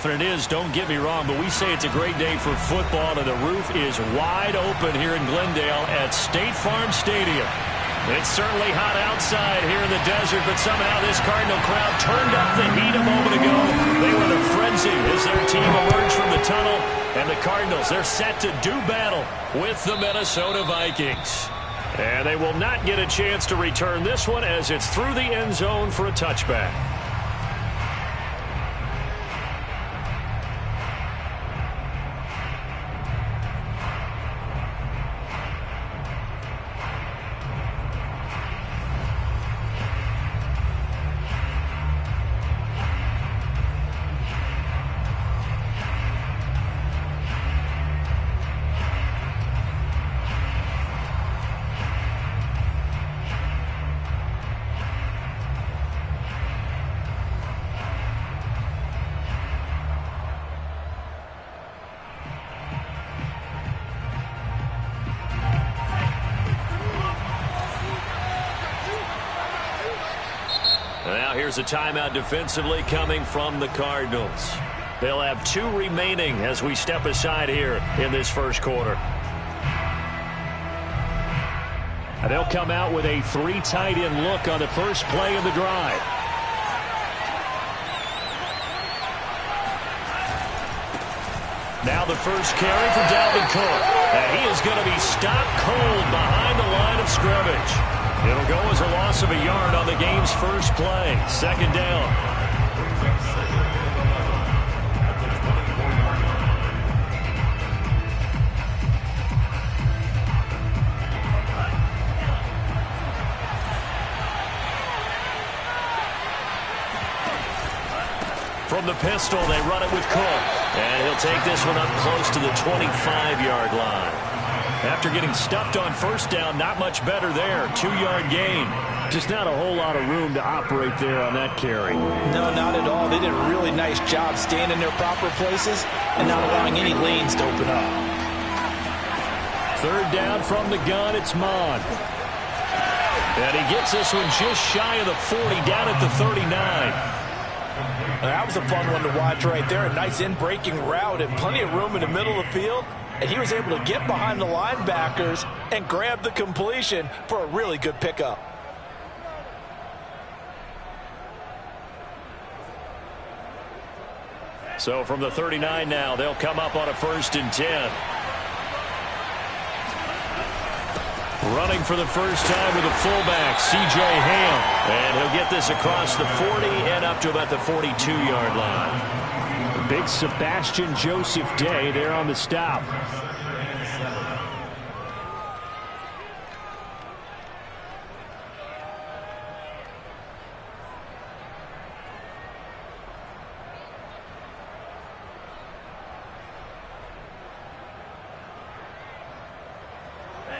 and it is, don't get me wrong, but we say it's a great day for football, and the roof is wide open here in Glendale at State Farm Stadium. It's certainly hot outside here in the desert, but somehow this Cardinal crowd turned up the heat a moment ago. They were in a frenzy as their team emerged from the tunnel, and the Cardinals, they're set to do battle with the Minnesota Vikings. And they will not get a chance to return this one as it's through the end zone for a touchback. Now here's a timeout defensively coming from the Cardinals. They'll have 2 remaining as we step aside here in this first quarter. And they'll come out with a 3 tight end look on the first play of the drive. Now the first carry for Dalvin Cook. And he is going to be stopped cold behind the line of scrimmage. It'll go as a loss of a yard on the game's first play. Second down. From the pistol, they run it with Cook. And he'll take this one up close to the 25-yard line. After getting stuffed on first down, not much better there. 2-yard gain. Just not a whole lot of room to operate there on that carry. No, not at all. They did a really nice job staying in their proper places and not allowing any lanes to open up. Third down from the gun, it's Mond. And he gets this one just shy of the 40, down at the 39. That was a fun one to watch right there. A nice in-breaking route and plenty of room in the middle of the field. And he was able to get behind the linebackers and grab the completion for a really good pickup. So from the 39 now, they'll come up on a 1st and 10. Running for the first time with a fullback, C.J. Ham. And he'll get this across the 40 and up to about the 42-yard line. Big Sebastian Joseph Day there on the stop.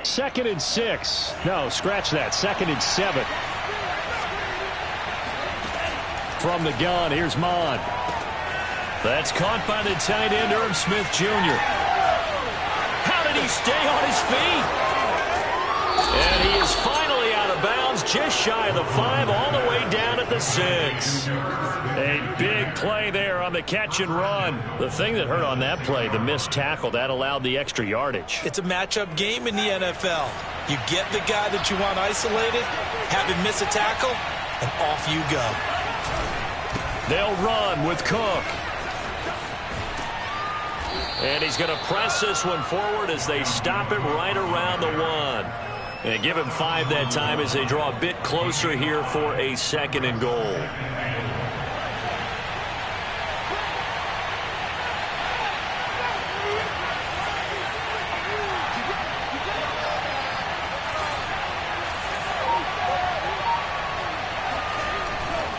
Second and 6. No, scratch that. 2nd and 7. From the gun, here's Mond. That's caught by the tight end, Irv Smith Jr. How did he stay on his feet? And he is finally out of bounds, just shy of the 5, all the way down at the 6. A big play there on the catch and run. The thing that hurt on that play, the missed tackle, that allowed the extra yardage. It's a matchup game in the NFL. You get the guy that you want isolated, have him miss a tackle, and off you go. They'll run with Cook. And he's going to press this one forward as they stop it right around the 1. And give him 5 that time as they draw a bit closer here for a 2nd and goal.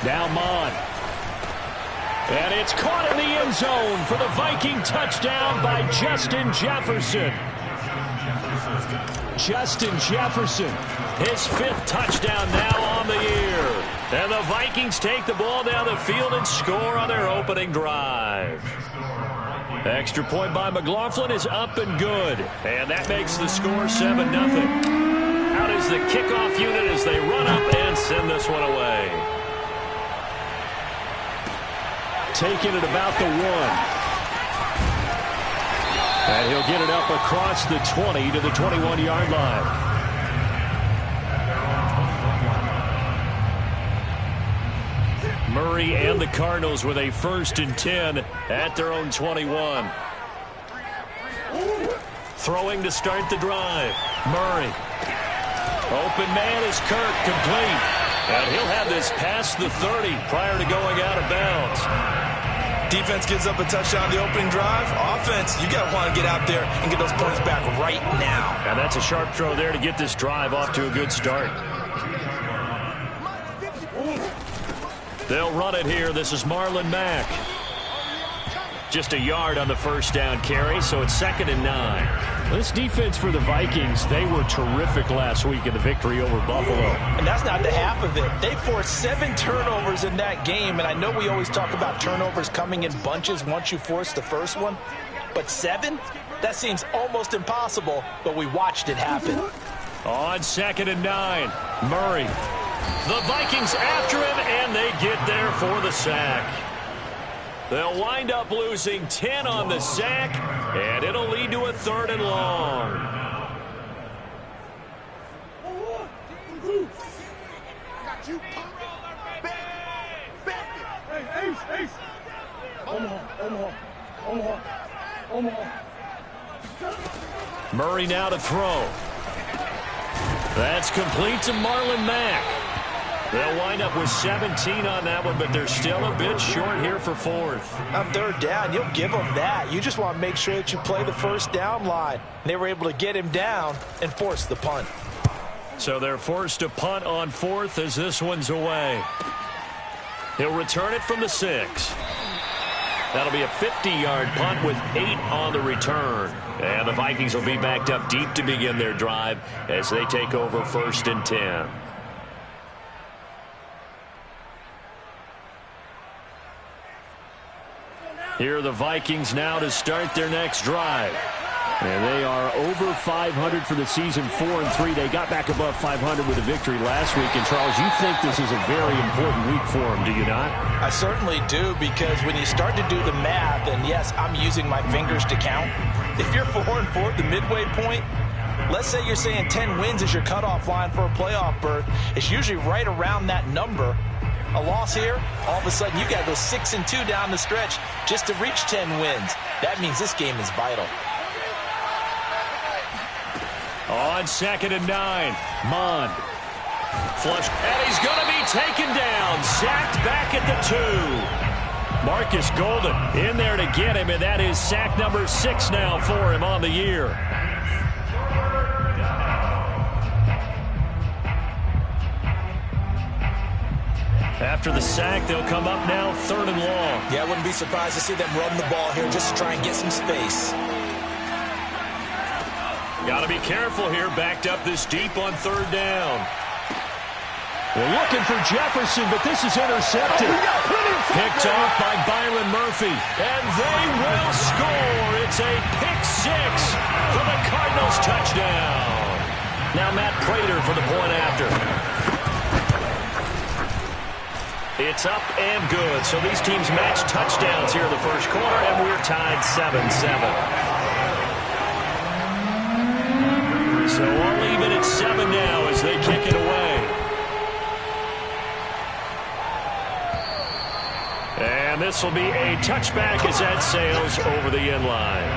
Now Mond. And it's caught in the end zone for the Viking touchdown by Justin Jefferson. Justin Jefferson, his 5th touchdown now on the year. And the Vikings take the ball down the field and score on their opening drive. Extra point by McLaughlin is up and good. And that makes the score 7-0. Out is the kickoff unit as they run up and send this one away. taken at about the 1. And he'll get it up across the 20 to the 21-yard line. Murray and the Cardinals with a 1st and 10 at their own 21. Throwing to start the drive. Murray. Open man is Kirk, complete. And he'll have this past the 30 prior to going out of bounds. Defense gives up a touchdown the opening drive. Offense, you got to want to get out there and get those points back right now. And that's a sharp throw there to get this drive off to a good start. They'll run it here. This is Marlon Mack. Just a yard on the first down carry, so it's 2nd and 9. This defense for the Vikings, they were terrific last week in the victory over Buffalo. And that's not the half of it. They forced 7 turnovers in that game, and I know we always talk about turnovers coming in bunches once you force the first one, but 7? That seems almost impossible, but we watched it happen. On 2nd and 9, Murray. The Vikings after him, and they get there for the sack. They'll wind up losing 10 on the sack, and it'll lead to a 3rd and long. Murray now to throw. That's complete to Marlon Mack. They'll wind up with 17 on that one, but they're still a bit short here for 4th. On 3rd down, you'll give them that. You just want to make sure that you play the first down line. They were able to get him down and force the punt. So they're forced to punt on 4th as this one's away. He'll return it from the 6. That'll be a 50-yard punt with 8 on the return. And the Vikings will be backed up deep to begin their drive as they take over 1st and 10. Here are the Vikings now to start their next drive. And they are over 500 for the season, 4-3. They got back above 500 with a victory last week. And, Charles, you think this is a very important week for them, do you not? I certainly do, because when you start to do the math, and, yes, I'm using my fingers to count. If you're 4-4 at the midway point, let's say you're saying 10 wins is your cutoff line for a playoff berth. It's usually right around that number. A loss here, all of a sudden you got to go 6-2 down the stretch just to reach 10 wins. That means this game is vital. On 2nd and 9, Mond. Flush, and he's going to be taken down. Sacked back at the 2. Marcus Golden in there to get him, and that is sack number 6 now for him on the year. After the sack, they'll come up now 3rd and long. Yeah, I wouldn't be surprised to see them run the ball here just to try and get some space. Got to be careful here, backed up this deep on 3rd down. They're looking for Jefferson, but this is intercepted. Picked off by Byron Murphy, and they will score. It's a pick 6 for the Cardinals touchdown. Now Matt Prater for the point after. It's up and good. So these teams match touchdowns here in the first quarter, and we're tied 7-7. So all even at 7 now as they kick it away. And this will be a touchback as that sails over the end line.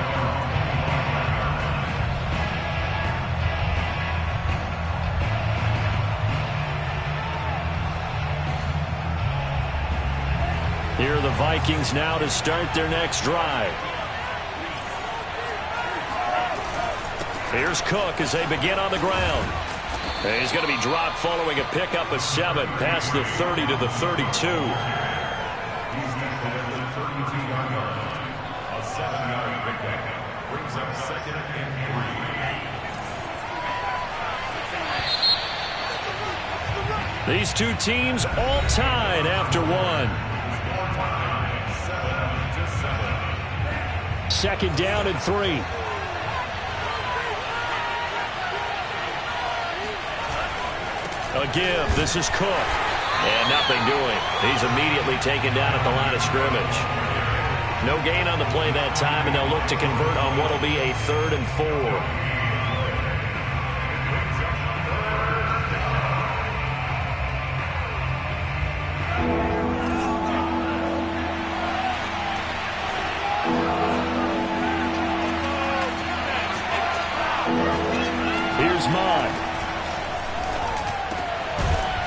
Here are the Vikings now to start their next drive. Here's Cook as they begin on the ground. And he's going to be dropped following a pickup of 7 past the 30 to the 32. A 7-yard pickup brings up 2nd and 3. These two teams all tied after 1. 2nd down and 3. A give. This is Cook. And nothing doing. He's immediately taken down at the line of scrimmage. No gain on the play that time, and they'll look to convert on what will be a 3rd and 4. Here's Mond.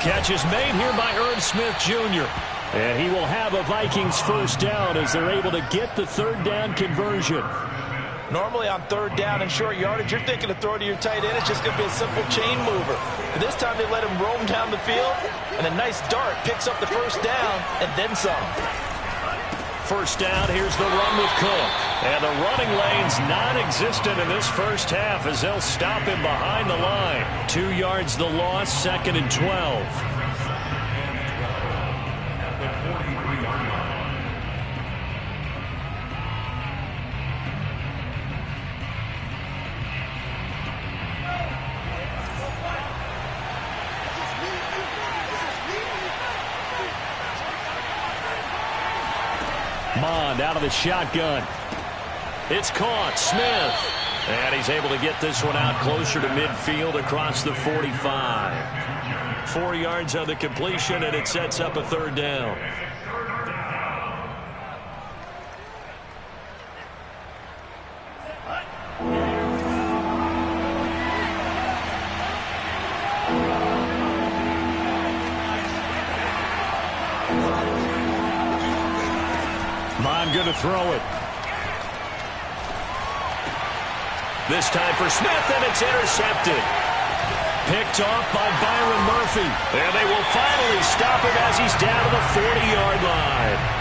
Catch is made here by Irv Smith Jr. And he will have a Vikings first down as they're able to get the 3rd down conversion. Normally on 3rd down and short yardage, you're thinking to throw to your tight end. It's just going to be a simple chain mover. But this time they let him roam down the field, and a nice dart picks up the first down and then some. First down, here's the run with Cook. And the running lane's non-existent in this first half as they'll stop him behind the line. 2 yards the loss, 2nd and 12. Mond out of the shotgun. It's caught. Smith. And he's able to get this one out closer to midfield across the 45. 4 yards on the completion, and it sets up a 3rd down. Mond going to throw it. This time for Smith, and it's intercepted. Picked off by Byron Murphy. And they will finally stop him as he's down to the 40-yard line.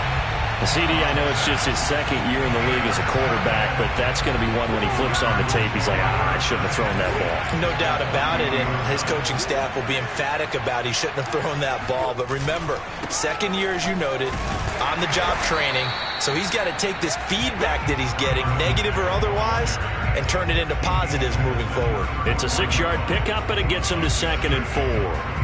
CD, I know it's just his 2nd year in the league as a quarterback, but that's going to be one when he flips on the tape, he's like, I shouldn't have thrown that ball. No doubt about it, and his coaching staff will be emphatic about he shouldn't have thrown that ball. But remember, 2nd year, as you noted, on-the-job training, so he's got to take this feedback that he's getting, negative or otherwise, and turn it into positives moving forward. It's a 6-yard pickup, and it gets him to 2nd and 4.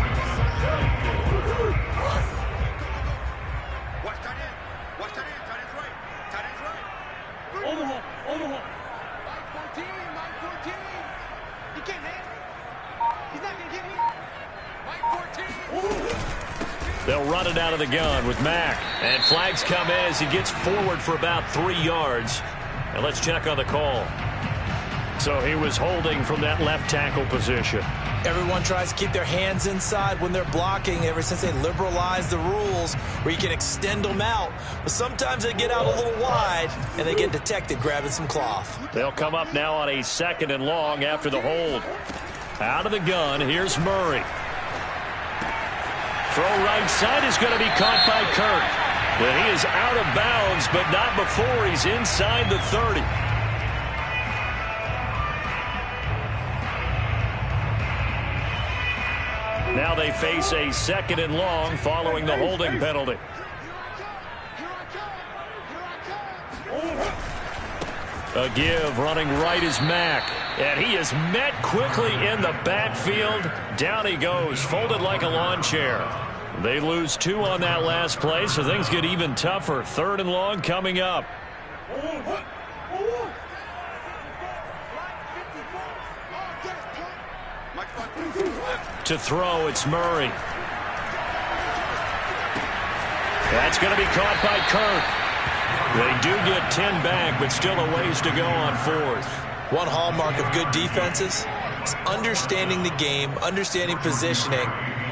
They'll run it out of the gun with Mack. And flags come in as he gets forward for about 3 yards. And let's check on the call. So he was holding from that left tackle position. Everyone tries to keep their hands inside when they're blocking ever since they liberalized the rules where you can extend them out. But sometimes they get out a little wide and they get detected grabbing some cloth. They'll come up now on a 2nd and long after the hold. Out of the gun, here's Murray. Throw right side is going to be caught by Kirk. But he is out of bounds, but not before he's inside the 30. Now they face a 2nd and long following the holding penalty. A give running right is Mack. And he is met quickly in the backfield. Down he goes, folded like a lawn chair. They lose 2 on that last play, so things get even tougher. 3rd and long coming up. To throw, it's Murray. That's going to be caught by Kirk. They do get 10 back, but still a ways to go on 4th. One hallmark of good defenses is understanding the game, understanding positioning,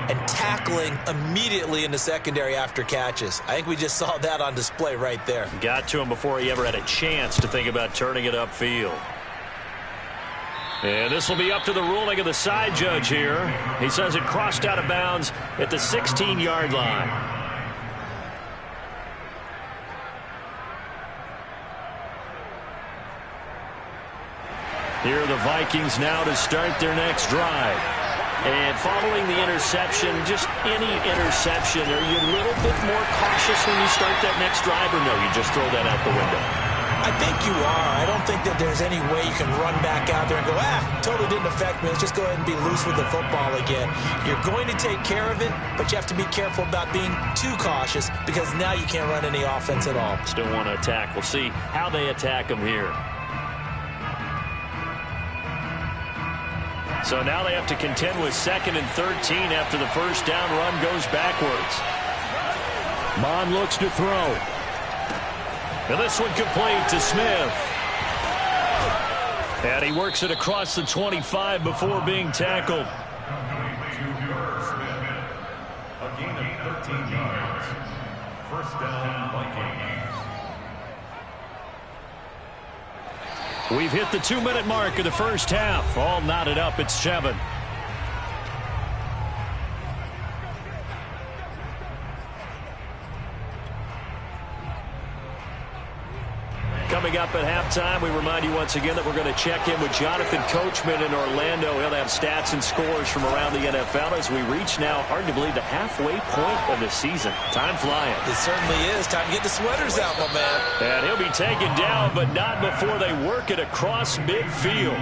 and tackling immediately in the secondary after catches. I think we just saw that on display right there. Got to him before he ever had a chance to think about turning it upfield. And this will be up to the ruling of the side judge here. He says it crossed out of bounds at the 16-yard line. Here are the Vikings now to start their next drive. And following the interception, just any interception, are you a little bit more cautious when you start that next drive, or no, you just throw that out the window? I think you are. I don't think that there's any way you can run back out there and go, totally didn't affect me. Let's just go ahead and be loose with the football again. You're going to take care of it, but you have to be careful about being too cautious because now you can't run any offense at all. Still want to attack. We'll see how they attack them here. So now they have to contend with 2nd and 13 after the first down run goes backwards. Mond looks to throw. And this one complete to Smith. And he works it across the 25 before being tackled. A gain of 13 yards. First down, Vikings. We've hit the 2-minute mark of the first half. All knotted up at 7. Coming up at halftime, we remind you once again that we're going to check in with Jonathan Coachman in Orlando. He'll have stats and scores from around the NFL as we reach now, hard to believe, the halfway point of the season. Time flying. It certainly is. Time to get the sweaters out, my man. And he'll be taken down, but not before they work it across midfield.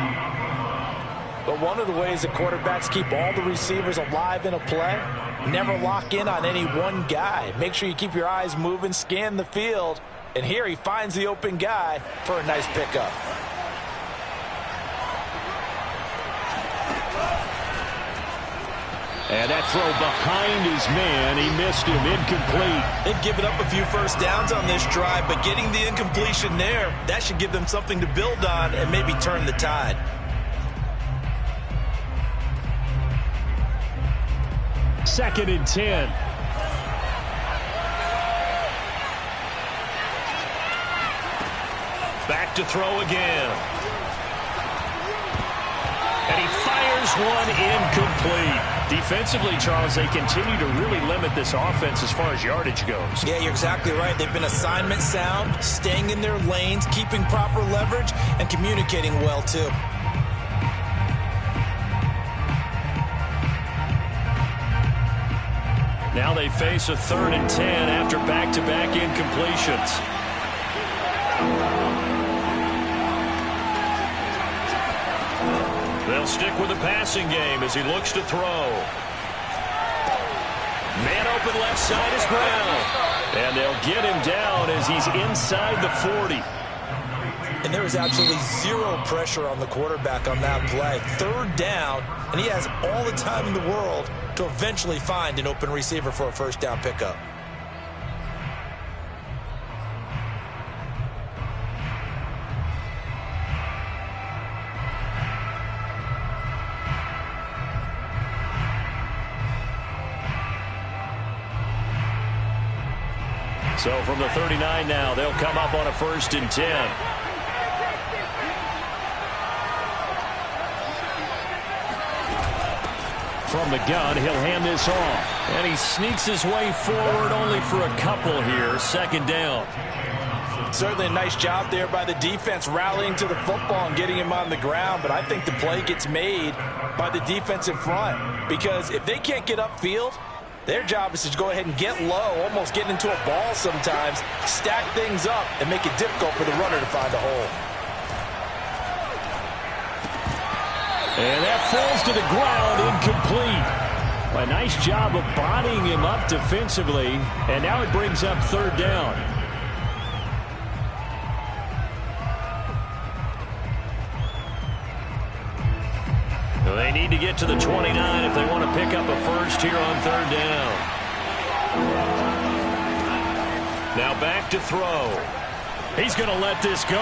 But one of the ways that quarterbacks keep all the receivers alive in a play, never lock in on any one guy. Make sure you keep your eyes moving, scan the field. And here he finds the open guy for a nice pickup. And that throw behind his man, he missed him, incomplete. They've given up a few first downs on this drive, but getting the incompletion there, that should give them something to build on and maybe turn the tide. Second and 10. Back to throw again. And he fires one incomplete. Defensively, Charles, they continue to really limit this offense as far as yardage goes. Yeah, you're exactly right. They've been assignment sound, staying in their lanes, keeping proper leverage, and communicating well, too. Now they face a 3rd and 10 after back-to-back incompletions. They'll stick with the passing game as he looks to throw. Man open left side is Brown. And they'll get him down as he's inside the 40. And there was absolutely zero pressure on the quarterback on that play. 3rd down, and he has all the time in the world to eventually find an open receiver for a first down pickup. So from the 39 now, they'll come up on a 1st and 10. From the gun, he'll hand this off. And he sneaks his way forward only for a couple here. 2nd down. Certainly a nice job there by the defense rallying to the football and getting him on the ground. But I think the play gets made by the defensive front. Because if they can't get upfield, their job is to go ahead and get low, almost get into a ball sometimes, stack things up, and make it difficult for the runner to find a hole. And that falls to the ground, incomplete. A nice job of bodying him up defensively, and now it brings up 3rd down. They need to get to the 29 if they want to pick up a first here on 3rd down. Now back to throw. He's going to let this go.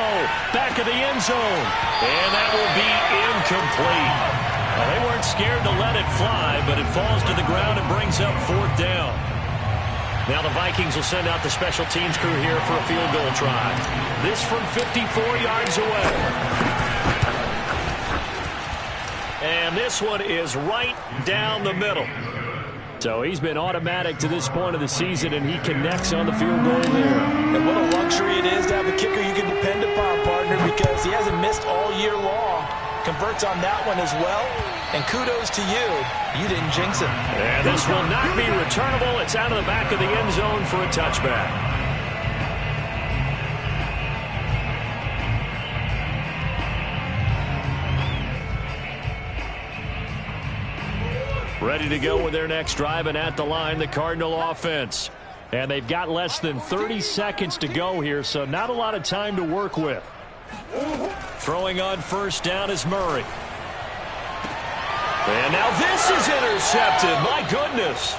Back of the end zone. And that will be incomplete. Well, they weren't scared to let it fly, but it falls to the ground and brings up 4th down. Now the Vikings will send out the special teams crew here for a field goal try. This from 54 yards away. And this one is right down the middle. So he's been automatic to this point of the season, and he connects on the field goal there. And what a luxury it is to have a kicker you can depend upon, partner, because he hasn't missed all year long. Converts on that one as well. And kudos to you. You didn't jinx it. And this will not be returnable. It's out of the back of the end zone for a touchback. ready to go with their next drive, and at the line, the Cardinal offense. And they've got less than 30 seconds to go here, so not a lot of time to work with. Throwing on first down is Murray. And now this is intercepted. My goodness.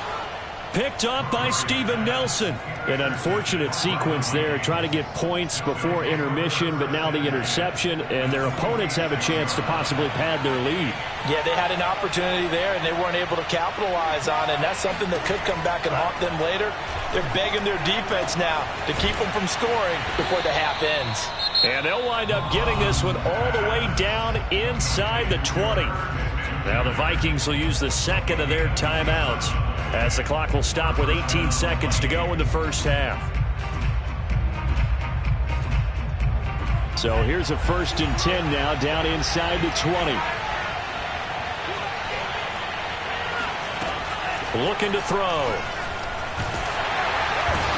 Picked up by Steven Nelson. An unfortunate sequence there, trying to get points before intermission, but now the interception, and their opponents have a chance to possibly pad their lead. Yeah, they had an opportunity there, and they weren't able to capitalize on it, and that's something that could come back and haunt them later. They're begging their defense now to keep them from scoring before the half ends. And they'll wind up getting this one all the way down inside the 20. Now the Vikings will use the second of their timeouts, as the clock will stop with 18 seconds to go in the first half. So here's a 1st and 10 now, down inside the 20. Looking to throw.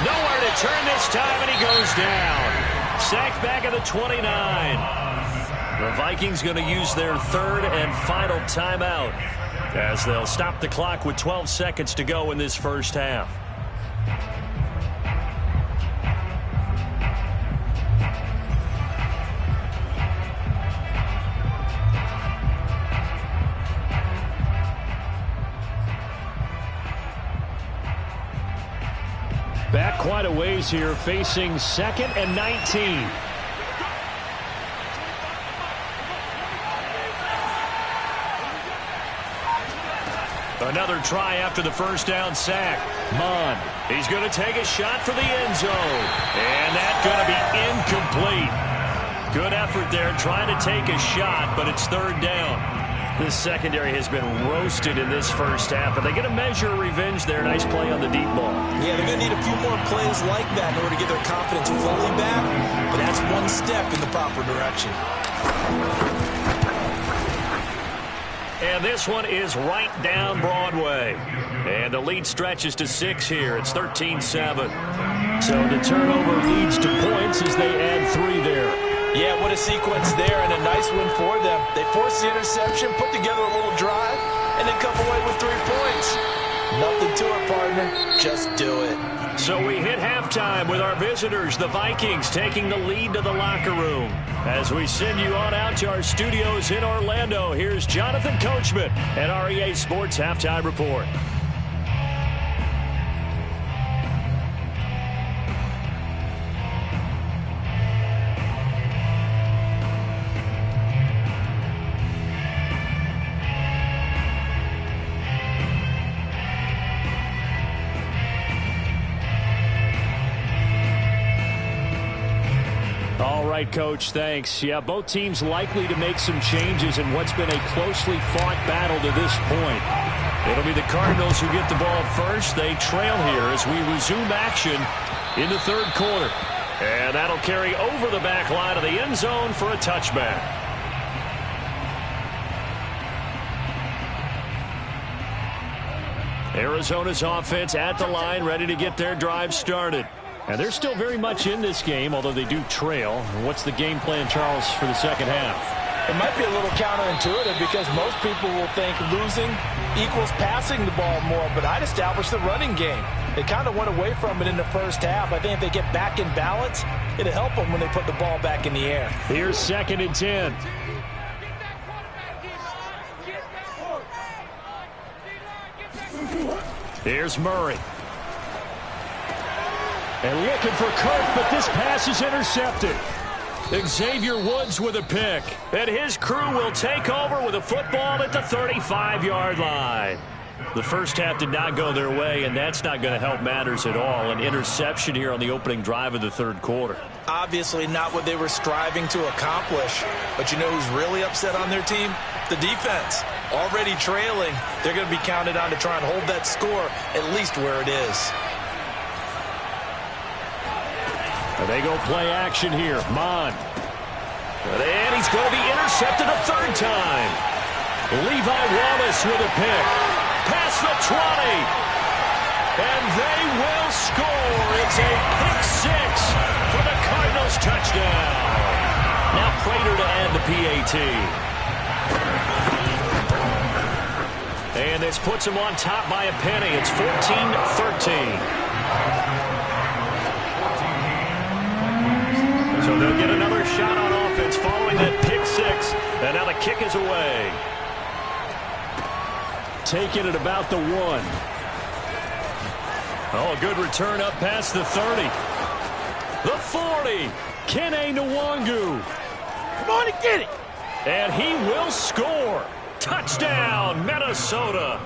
Nowhere to turn this time, and he goes down. Sacked back at the 29. The Vikings going to use their third and final timeout, as they'll stop the clock with 12 seconds to go in this first half. Back quite a ways here, facing 2nd and 19. Another try after the first down sack. Mond, he's going to take a shot for the end zone. And that's going to be incomplete. Good effort there trying to take a shot, but it's 3rd down. This secondary has been roasted in this first half, but they get a measure of revenge there. Nice play on the deep ball. Yeah, they're going to need a few more plays like that in order to get their confidence fully back, but that's one step in the proper direction. And this one is right down Broadway. And the lead stretches to 6 here. It's 13-7. So the turnover leads to points as they add 3 there. Yeah, what a sequence there, and a nice win for them. They forced the interception, put together a little drive, and then come away with 3 points. Nothing to it, partner. Just do it. So we hit halftime with our visitors, the Vikings, taking the lead to the locker room. As we send you on out to our studios in Orlando, here's Jonathan Coachman at REA Sports Halftime Report. All right, Coach, thanks. Yeah, both teams likely to make some changes in what's been a closely fought battle to this point. It'll be the Cardinals who get the ball first. They trail here as we resume action in the 3rd quarter. And that'll carry over the back line of the end zone for a touchback. Arizona's offense at the line, ready to get their drive started. And they're still very much in this game, although they do trail. What's the game plan, Charles, for the second half? It might be a little counterintuitive because most people will think losing equals passing the ball more, but I'd establish the running game. They kind of went away from it in the first half. I think if they get back in balance, it'll help them when they put the ball back in the air. Here's 2nd and 10. Here's Murray. And looking for Kirk, but this pass is intercepted. Xavier Woods with a pick. And his crew will take over with a football at the 35-yard line. The first half did not go their way, and that's not going to help matters at all. An interception here on the opening drive of the 3rd quarter. Obviously not what they were striving to accomplish. But you know who's really upset on their team? The defense. Already trailing, they're going to be counted on to try and hold that score at least where it is. And they go play action here. Mond. And he's going to be intercepted a 3rd time. Levi Wallace with a pick. Past the 20. And they will score. It's a pick 6 for the Cardinals touchdown. Now Prater to add the PAT. And And this puts them on top by a penny. It's 14-13. So they'll get another shot on offense following that pick six. And now the kick is away. Taking it about the 1. Oh, a good return up past the 30. The 40. Kene Nwangu. Come on and get it. And he will score. Touchdown, Minnesota.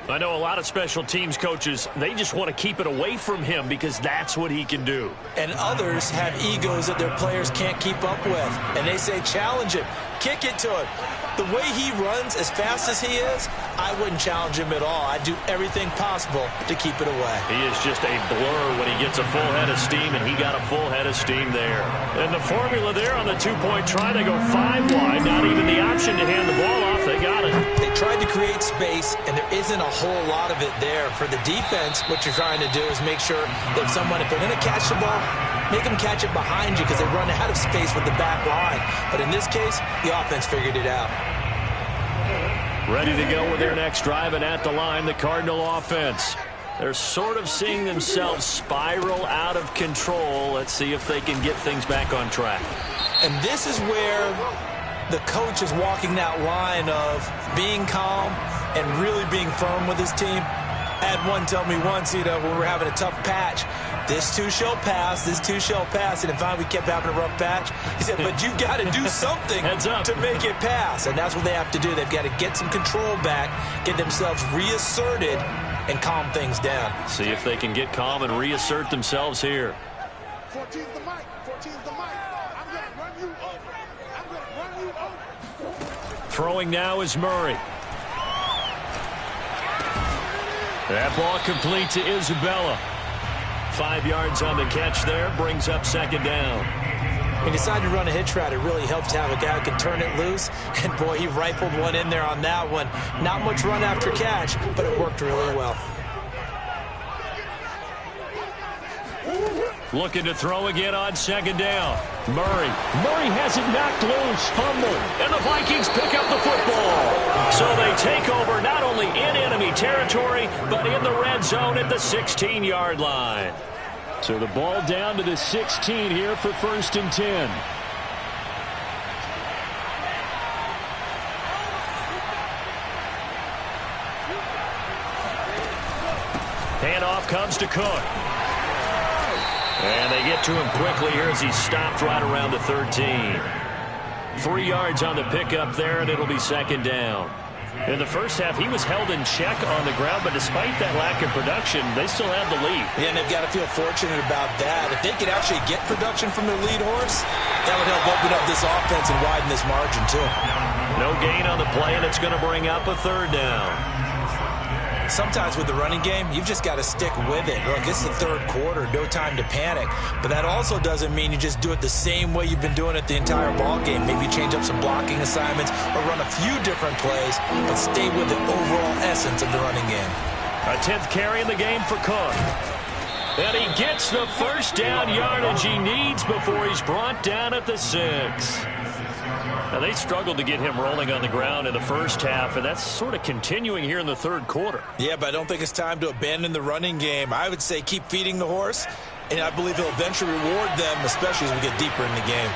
I know a lot of special teams coaches, they just want to keep it away from him because that's what he can do. And others have egos that their players can't keep up with. And they say, challenge him. Kick it to him. The way he runs as fast as he is, I wouldn't challenge him at all. I'd do everything possible to keep it away. He is just a blur when he gets a full head of steam, and he got a full head of steam there. And the formula there on the two-point try, they go 5 wide. Not even the option to hand the ball off. They got it. They tried to create space, and there isn't a whole lot of it there. For the defense, what you're trying to do is make sure that if they're going to catch the ball, make them catch it behind you because they run out of space with the back line. But in this case, the offense figured it out. Ready to go with their next drive, and at the line, the Cardinal offense. They're sort of seeing themselves spiral out of control. Let's see if they can get things back on track. And this is where the coach is walking that line of being calm and really being firm with his team. I had one tell me once, when we were having a tough patch, this too shall pass, this too shall pass. And if we kept having a rough patch, he said, but you got to do something to make it pass. And that's what they have to do. They've got to get some control back, get themselves reasserted, and calm things down. See if they can get calm and reassert themselves here. 14's the mic. 14's the mic. I'm going to run you over. I'm going to run you over. Throwing now is Murray. That ball complete to Isabella. 5 yards on the catch there, brings up second down. He decided to run a hitch route. It really helps to have a guy who can turn it loose. And, boy, he rifled one in there on that one. Not much run after catch, but it worked really well. Looking to throw again on second down. Murray has it knocked loose. Fumble. And the Vikings pick up the football. So they take over not only in enemy territory, but in the red zone at the 16-yard line. So the ball down to the 16 here for 1st and 10. Handoff comes to Cook. And they get to him quickly here as he stopped right around the 13. 3 yards on the pickup there, and it'll be second down. In the first half, he was held in check on the ground, but despite that lack of production, they still have the lead. Yeah, and they've got to feel fortunate about that. If they could actually get production from their lead horse, that would help open up this offense and widen this margin, too. No gain on the play, and it's going to bring up a third down. Sometimes with the running game, you've just got to stick with it. Look, it's the third quarter, no time to panic. But that also doesn't mean you just do it the same way you've been doing it the entire ball game. Maybe change up some blocking assignments or run a few different plays, but stay with the overall essence of the running game. A 10th carry in the game for Cook. And he gets the first down yardage he needs before he's brought down at the 6. Now, they struggled to get him rolling on the ground in the first half, and that's sort of continuing here in the third quarter. Yeah, but I don't think it's time to abandon the running game. I would say keep feeding the horse, and I believe he'll eventually reward them, especially as we get deeper in the game.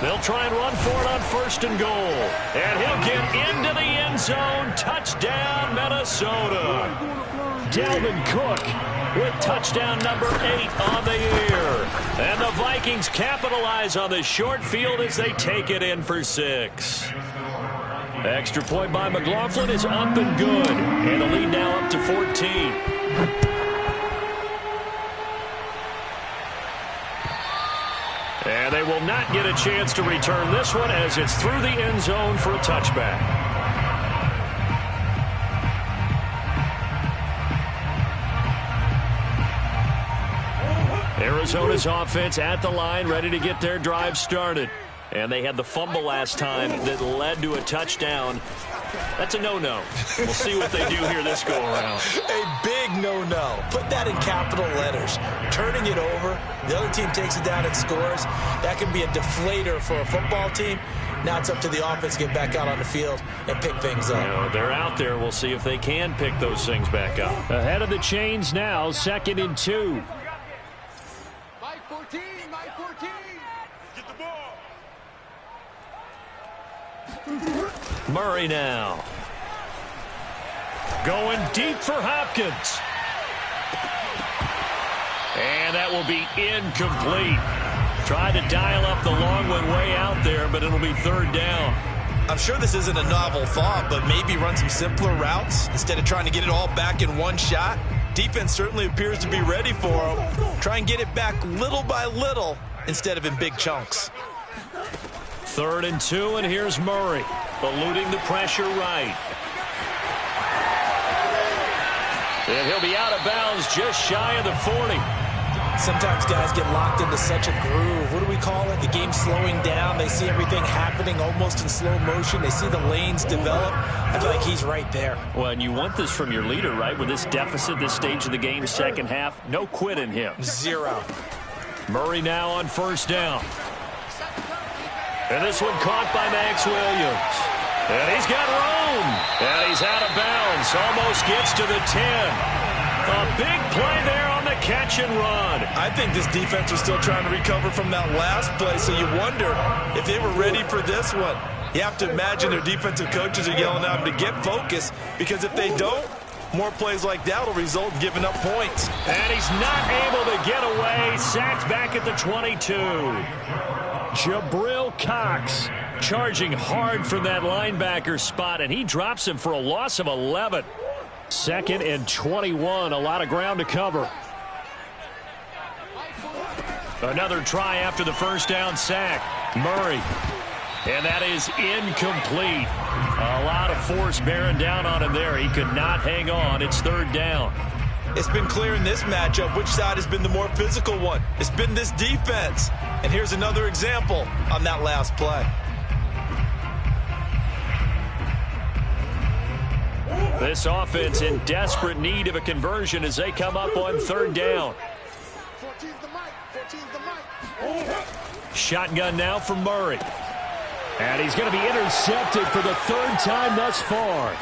They'll try and run for it on 1st and goal. And he'll get into the end zone. Touchdown, Minnesota. Dalvin Cook with touchdown number 8 on the year. And the Vikings capitalize on the short field as they take it in for 6. Extra point by McLaughlin is up and good. And the lead now up to 14. And they will not get a chance to return this one as it's through the end zone for a touchback. Arizona's offense at the line, ready to get their drive started. And they had the fumble last time that led to a touchdown. That's a no-no. We'll see what they do here this go-around. A big no-no. Put that in capital letters. Turning it over, the other team takes it down and scores. That can be a deflator for a football team. Now it's up to the offense to get back out on the field and pick things up. You know, they're out there. We'll see if they can pick those things back up. Ahead of the chains now, 2nd and 2. Mike 14, Mike 14. Get the ball. Murray now. Going deep for Hopkins. And that will be incomplete. Tried to dial up the long one way out there, but it'll be 3rd down. I'm sure this isn't a novel thought, but maybe run some simpler routes instead of trying to get it all back in one shot. Defense certainly appears to be ready for him. Try and get it back little by little instead of in big chunks. 3rd and 2, and here's Murray, eluding the pressure right. And he'll be out of bounds just shy of the 40. Sometimes guys get locked into such a groove. What do we call it? The game's slowing down. They see everything happening almost in slow motion. They see the lanes develop. I feel like he's right there. Well, and you want this from your leader, right? With this deficit, this stage of the game, second half, no quit in him. 0. Murray now on 1st down. And this one caught by Max Williams. And he's got room. And he's out of bounds. Almost gets to the 10. A big play there on the catch and run. I think this defense was still trying to recover from that last play, so you wonder if they were ready for this one. You have to imagine their defensive coaches are yelling at them to get focused, because if they don't, more plays like that will result in giving up points. And he's not able to get away. Sacked back at the 22. Jabril Cox charging hard from that linebacker spot, and he drops him for a loss of 11. 2nd and 21, a lot of ground to cover. Another try after the 1st down sack. Murray. And that is incomplete. A lot of force bearing down on him there. He could not hang on. It's 3rd down. It's been clear in this matchup which side has been the more physical one. It's been this defense. And here's another example on that last play. This offense in desperate need of a conversion as they come up on 3rd down. 14's the mic. 14's the mic. Shotgun now for Murray. And he's going to be intercepted for the 3rd time thus far.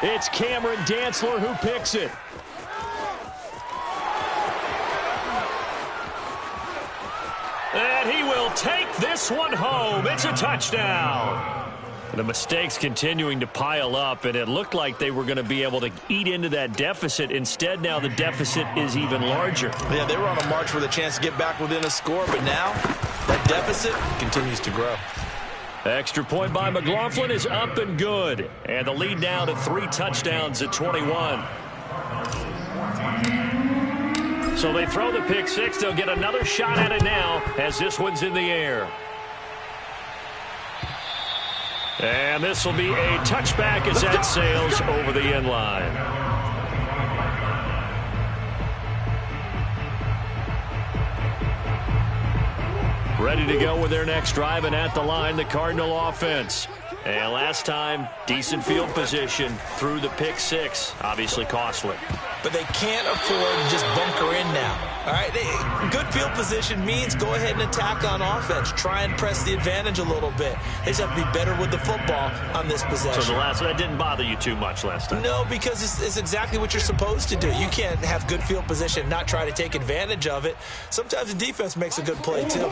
It's Cameron Dantzler who picks it. And he will take this one home. It's a touchdown. The mistakes continuing to pile up, and it looked like they were going to be able to eat into that deficit. Instead, now the deficit is even larger. Yeah, they were on a march with a chance to get back within a score, but now that deficit continues to grow. Extra point by McLaughlin is up and good. And the lead now to 3 touchdowns at 21. So they throw the pick 6. They'll get another shot at it now as this one's in the air. And this will be a touchback as that sails over the end line. Ready to go with their next drive, and at the line, the Cardinal offense. And last time, decent field position through the pick 6. Obviously costly. But they can't afford to just bunker in now. All right, good field position means go ahead and attack on offense. Try and press the advantage a little bit. They just have to be better with the football on this possession. So that didn't bother you too much last time? No, because it's exactly what you're supposed to do. You can't have good field position and not try to take advantage of it. Sometimes the defense makes a good play, too.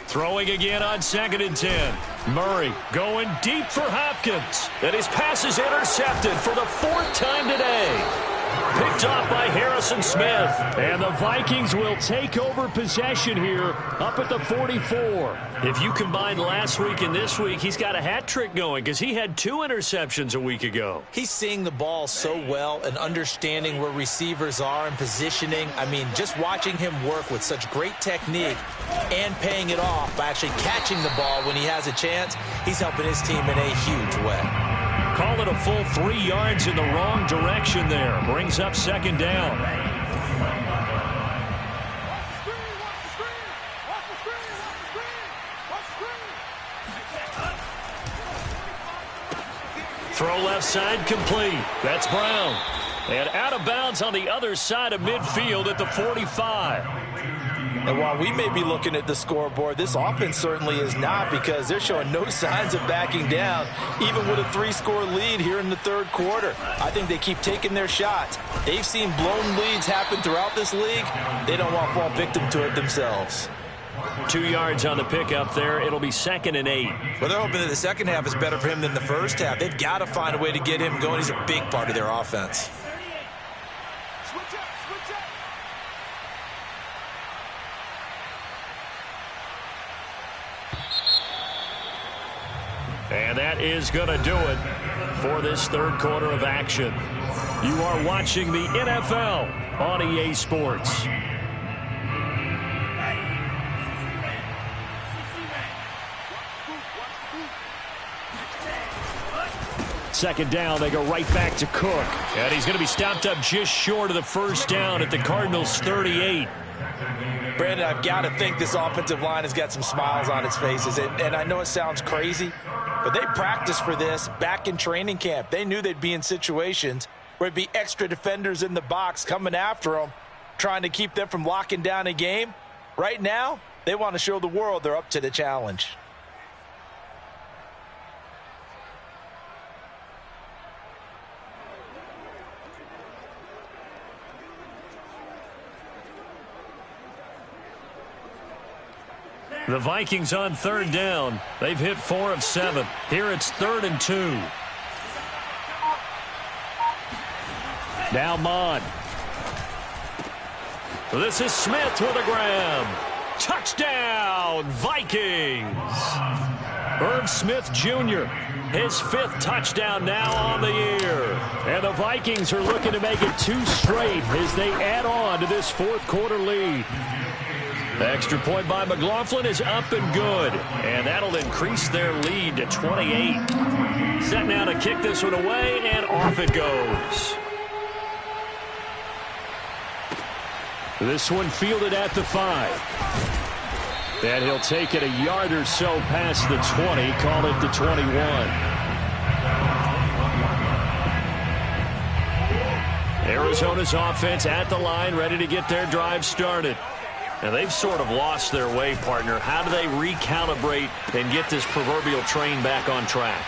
Throwing again on 2nd and 10. Murray going deep for Hopkins. And his pass is intercepted for the 4th time today. Picked off by Harrison Smith. And the Vikings will take over possession here up at the 44. If you combine last week and this week, he's got a hat trick going because he had 2 interceptions a week ago. He's seeing the ball so well and understanding where receivers are and positioning. I mean, just watching him work with such great technique and paying it off by actually catching the ball when he has a chance, he's helping his team in a huge way. Call it a full 3 yards in the wrong direction there. Brings up 2nd down. Throw left side, complete. That's Brown. And out of bounds on the other side of midfield at the 45. And while we may be looking at the scoreboard, this offense certainly is not, because they're showing no signs of backing down, even with a 3-score lead here in the third quarter. I think they keep taking their shots. They've seen blown leads happen throughout this league. They don't want to fall victim to it themselves. 2 yards on the pickup there. It'll be 2nd and 8. Well, they're hoping that the second half is better for him than the first half. They've got to find a way to get him going. He's a big part of their offense. And that is going to do it for this third quarter of action. You are watching the NFL on EA Sports. Second down, they go right back to Cook. And he's going to be stopped up just short of the first down at the Cardinals' 38. Brandon, I've got to think this offensive line has got some smiles on its faces. And I know it sounds crazy, but they practiced for this back in training camp. They knew they'd be in situations where there'd be extra defenders in the box coming after them, trying to keep them from locking down a game. Right now, they want to show the world they're up to the challenge. The Vikings on third down. They've hit 4 of 7. Here it's 3rd and 2. Now Mond. This is Smith with a grab. Touchdown, Vikings. Irv Smith Jr., his 5th touchdown now on the year. And the Vikings are looking to make it 2 straight as they add on to this fourth quarter lead. The extra point by McLaughlin is up and good, and that'll increase their lead to 28. Set now to kick this one away, and off it goes. This one fielded at the 5. And he'll take it a yard or so past the 20, call it the 21. Arizona's offense at the line, ready to get their drive started. And they've sort of lost their way, partner. How do they recalibrate and get this proverbial train back on track?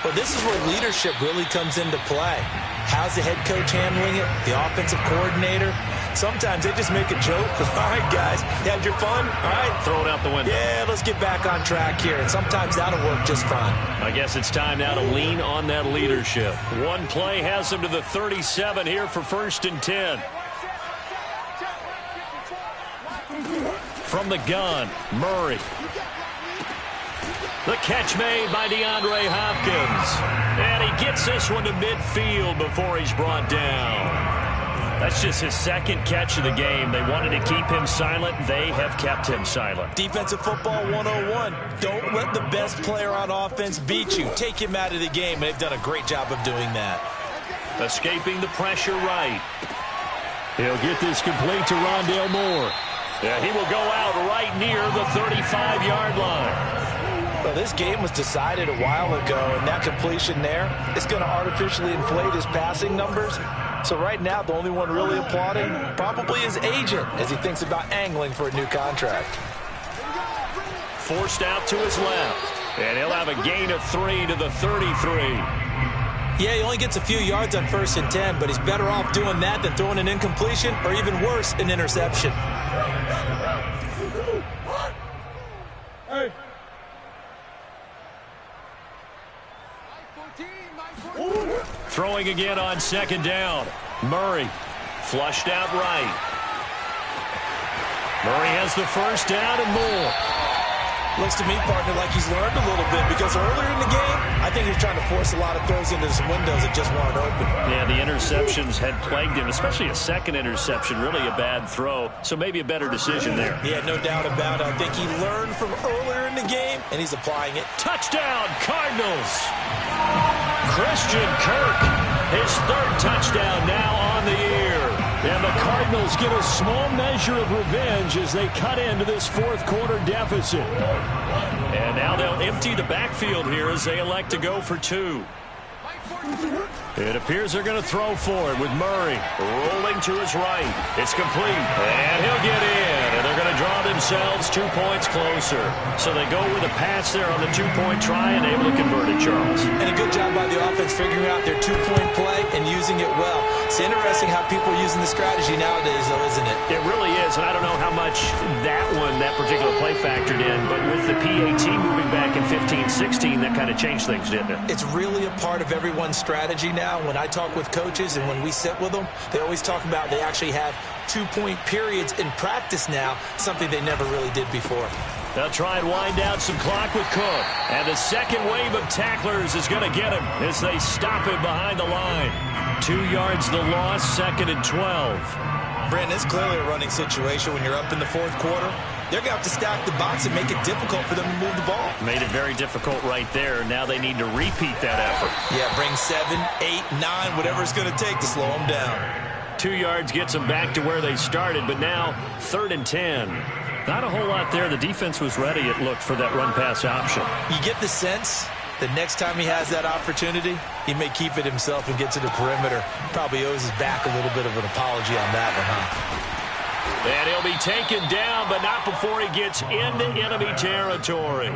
Well, this is where leadership really comes into play. How's the head coach handling it? The offensive coordinator? Sometimes they just make a joke. All right, guys, you had your fun? All right. Throw it out the window. Yeah, let's get back on track here. And sometimes that'll work just fine. I guess it's time now to lean on that leadership. One play has them to the 37 here for 1st and 10. From the gun, Murray. The catch made by DeAndre Hopkins. And he gets this one to midfield before he's brought down. That's just his 2nd catch of the game. They wanted to keep him silent. They have kept him silent. Defensive football 101. Don't let the best player on offense beat you. Take him out of the game. They've done a great job of doing that. Escaping the pressure right. He'll get this complete to Rondale Moore. Yeah, he will go out right near the 35-yard line. Well, this game was decided a while ago, and that completion there is going to artificially inflate his passing numbers. So right now, the only one really applauding probably his agent as he thinks about angling for a new contract. Forced out to his left, and he'll have a gain of 3 to the 33. Yeah, he only gets a few yards on 1st and 10, but he's better off doing that than throwing an incompletion or even worse, an interception. Throwing again on 2nd down. Murray flushed out right. Murray has the 1st down and more. Looks to me, partner, like he's learned a little bit, because earlier in the game, I think he was trying to force a lot of throws into some windows that just weren't open. Yeah, the interceptions had plagued him, especially a 2nd interception, really a bad throw, so maybe a better decision there. Yeah, no doubt about it. I think he learned from earlier in the game, and he's applying it. Touchdown, Cardinals! Christian Kirk, his 3rd touchdown now on the year. And the Cardinals get a small measure of revenge as they cut into this fourth quarter deficit. And now they'll empty the backfield here as they elect to go for 2. It appears they're going to throw for it with Murray rolling to his right. It's complete, and he'll get in, and they're going to draw themselves 2 points closer. So they go with a pass there on the two-point try and able to convert it, Charles. And a good job by the offense figuring out their two-point play and using it well. It's interesting how people are using the strategy nowadays, though, isn't it? It really is, and I don't know how much that particular play factored in, but with the PAT moving back in 15-16, that kind of changed things, didn't it? It's really a part of everyone's strategy now. When I talk with coaches and when we sit with them, they always talk about they actually have two-point periods in practice now, something they never really did before. They'll try and wind down some clock with Cook. And the second wave of tacklers is going to get him as they stop him behind the line. 2 yards the loss, 2nd and 12. Brandon, it's clearly a running situation when you're up in the fourth quarter. They're going to have to stack the box and make it difficult for them to move the ball. Made it very difficult right there. Now they need to repeat that effort. Yeah, bring 7, 8, 9, whatever it's going to take to slow them down. 2 yards gets them back to where they started, but now 3rd and 10. Not a whole lot there. The defense was ready, it looked, for that run-pass option. You get the sense that next time he has that opportunity, he may keep it himself and get to the perimeter. Probably owes his back a little bit of an apology on that one, huh? And he'll be taken down, but not before he gets into enemy territory.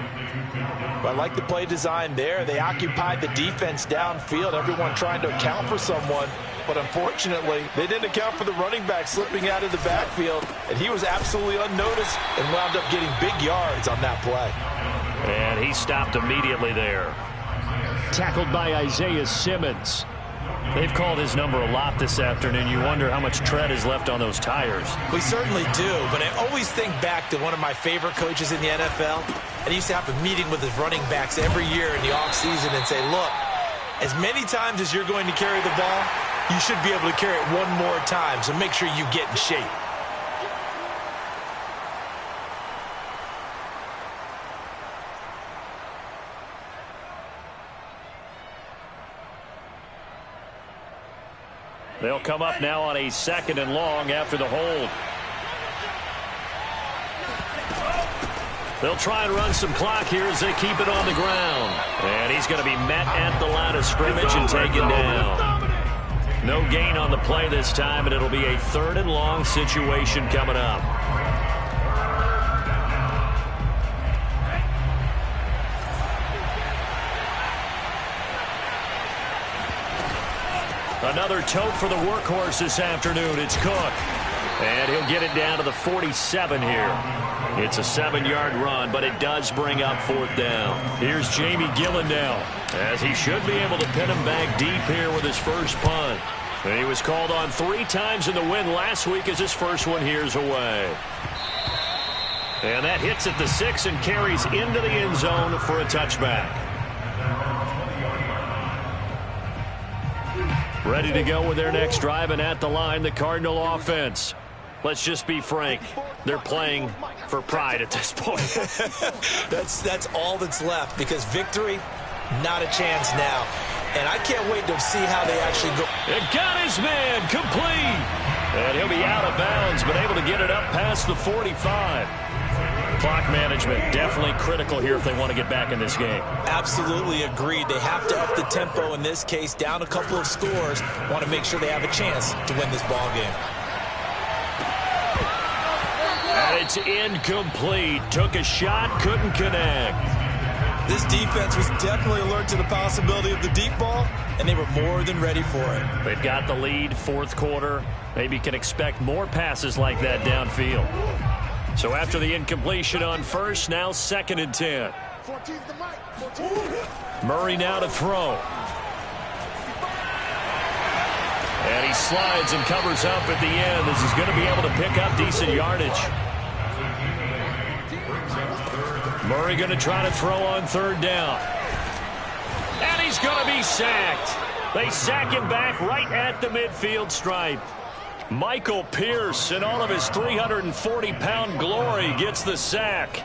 But I like the play design there. They occupied the defense downfield, everyone trying to account for someone. But unfortunately, they didn't account for the running back slipping out of the backfield, and he was absolutely unnoticed and wound up getting big yards on that play. And he stopped immediately there. Tackled by Isaiah Simmons. They've called his number a lot this afternoon. You wonder how much tread is left on those tires. We certainly do, but I always think back to one of my favorite coaches in the NFL, and he used to have a meeting with his running backs every year in the offseason and say, look, as many times as you're going to carry the ball, you should be able to carry it one more time, so make sure you get in shape. They'll come up now on a 2nd and long after the hold. They'll try and run some clock here as they keep it on the ground. And he's going to be met at the line of scrimmage and taken down. No gain on the play this time, and it'll be a 3rd and long situation coming up. Another tote for the workhorse this afternoon. It's Cook. And he'll get it down to the 47 here. It's a 7-yard run, but it does bring up 4th down. Here's Jamie Gillen now, as he should be able to pin him back deep here with his first punt. And he was called on 3 times in the win last week as his first one here's away. And that hits at the 6 and carries into the end zone for a touchback. Ready to go with their next drive, and at the line, the Cardinal offense. Let's just be frank. They're playing for pride at this point. That's all that's left, because victory, not a chance now. And I can't wait to see how they actually go. It got his man complete. And he'll be out of bounds, but able to get it up past the 45. Clock management definitely critical here if they want to get back in this game. Absolutely agreed. They have to up the tempo in this case, down a couple of scores. Want to make sure they have a chance to win this ball game. And it's incomplete. Took a shot, couldn't connect. This defense was definitely alert to the possibility of the deep ball, and they were more than ready for it. They've got the lead, 4th quarter. Maybe can expect more passes like that downfield. So after the incompletion on first, now 2nd and 10. Murray now to throw. And he slides and covers up at the end as he's going to be able to pick up decent yardage. Murray going to try to throw on 3rd down. And he's going to be sacked. They sack him back right at the midfield stripe. Michael Pierce, in all of his 340-pound glory, gets the sack.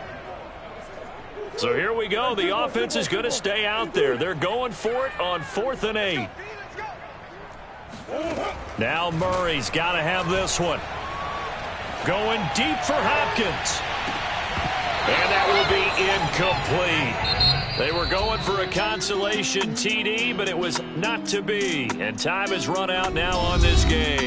So here we go. The offense is going to stay out there. They're going for it on 4th and 8. Now Murray's got to have this one. Going deep for Hopkins. And that will be incomplete. They were going for a consolation TD, but it was not to be. And time has run out now on this game.